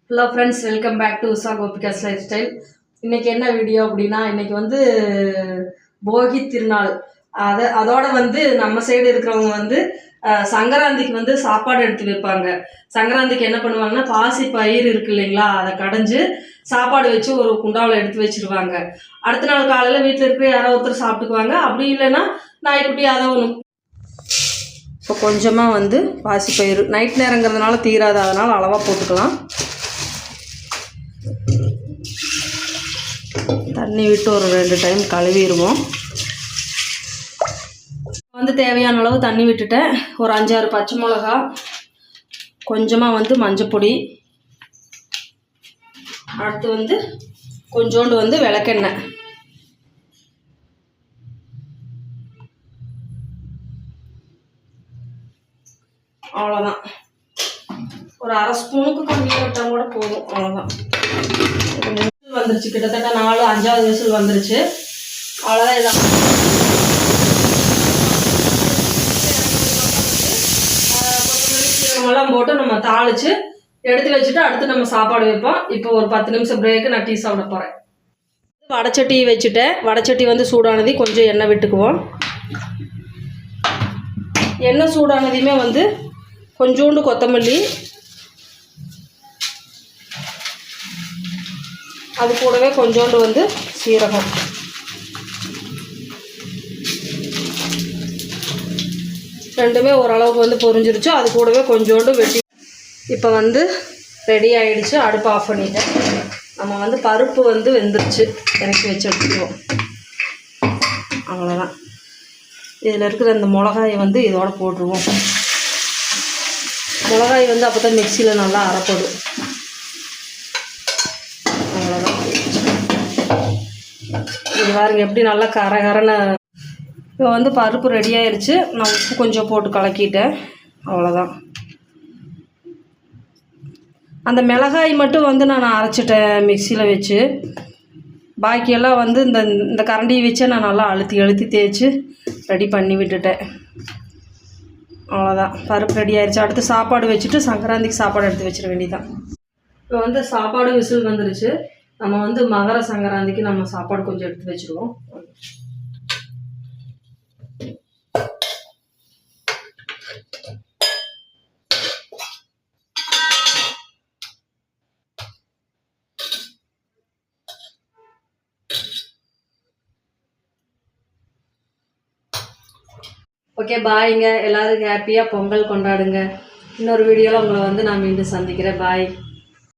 Hello friends, welcome back to Usha Gopika's life style. இன்றைக்கி என்ன video அப்படின்னா, இன்றைக்கி வந்து போகி திருநாள். அதோட வந்து நம்ம சைடு இருக்கிறவங்க வந்து சங்கராந்திக்கு வந்து சாப்பாடு எடுத்து வைப்பாங்க. சங்கராந்திக்கு என்ன பண்ணுவாங்கன்னா, பாசி பயிர் இருக்கு இல்லைங்களா, அதை கடைஞ்சி சாப்பாடு வச்சு ஒரு குண்டாவில் எடுத்து வச்சுருவாங்க. அடுத்த நாள் காலையில் வீட்டில் இருக்கிற யாரோ ஒருத்தர் சாப்பிட்டுக்குவாங்க. அப்படி இல்லைன்னா நாய்க்குட்டி அதை ஒன்று. இப்போ கொஞ்சமாக வந்து பாசி பயிர் நைட் நேரங்கிறதுனால தீராது, அதனால் அளவாக போட்டுக்கலாம். தண்ணி விட்டு ஒரு 2 டைம் கழுவிடுவோம். வந்து தேவையான அளவு தண்ணி விட்டுட்டேன். ஒரு 5-6 பச்சை மிளகா, கொஞ்சமாக வந்து மஞ்சப்பொடி, அடுத்து வந்து கொஞ்சோண்டு வந்து விளக்கெண்ணெய், அவ்வளோதான். ஒரு 1/2 ஸ்பூனுக்கு கம்மியாக விட்டால் கூட போதும், அவ்வளோதான். வந்துருச்சு, கிட்டத்தட்ட 4-5வது விசில் வந்துருச்சு. அவ்வளோதான். இதான் கொத்தமல்லி சீரகமெல்லாம் போட்டு நம்ம தாளித்து எடுத்து வச்சுட்டு அடுத்து நம்ம சாப்பாடு வைப்போம். இப்போ ஒரு 10 நிமிஷம் பிரேக்கு, நான் டீ சாப்பிட போகிறேன். வடைச்சட்டி வச்சுட்டேன். வடைச்சட்டி வந்து சூடானது, கொஞ்சம் எண்ணெய் விட்டுக்குவோம். எண்ணெய் சூடானதையுமே வந்து கொஞ்சோண்டு கொத்தமல்லி, அது கூடவே கொஞ்சோண்டு வந்து சீரகம், ரெண்டுமே ஓரளவுக்கு வந்து பொரிஞ்சிருச்சு. அது கூடவே கொஞ்சோண்டு வெட்டி. இப்போ வந்து ரெடி ஆகிடுச்சு. அடுப்பு ஆஃப் பண்ணிட்டேன். நம்ம வந்து பருப்பு வந்து வெந்துருச்சு, இறக்கி வச்சு எடுத்துக்குவோம். அவ்வளோதான். இதில் இருக்கிற இந்த மிளகாயை வந்து இதோட போட்டுருவோம். மிளகாய் வந்து அப்போ தான் மிக்சியில் நல்லா அரைப்படும். இது பாருங்க எப்படி நல்லா கரகரன்னு. இப்போ வந்து பருப்பு ரெடி ஆயிடுச்சு. நான் உப்பு கொஞ்சம் போட்டு கலக்கிட்டேன். அவ்வளோதான். அந்த மிளகாய் மட்டும் வந்து நான் அரைச்சிட்டேன் மிக்சியில் வச்சு. பாக்கியெல்லாம் வந்து இந்த கரண்டியை வச்சு நான் நல்லா அழுத்தி தேய்ச்சி ரெடி பண்ணி விட்டுட்டேன். அவ்வளோதான். பருப்பு ரெடி ஆயிடுச்சு. அடுத்து சாப்பாடு வச்சுட்டு சங்கராந்திக்கு சாப்பாடு எடுத்து வச்சிட வேண்டியதான். இப்போ வந்து சாப்பாடு விசில் வந்துருச்சு. நம்ம வந்து மகர சங்கராந்திக்கு நம்ம சாப்பாடு கொஞ்சம் எடுத்து வச்சுருவோம். ஓகே, பாய்ங்க. எல்லோரும் ஹாப்பியாக பொங்கல் கொண்டாடுங்க. இன்னொரு வீடியோவில் உங்களை வந்து நான் மீண்டும் சந்திக்கிறேன். பாய்.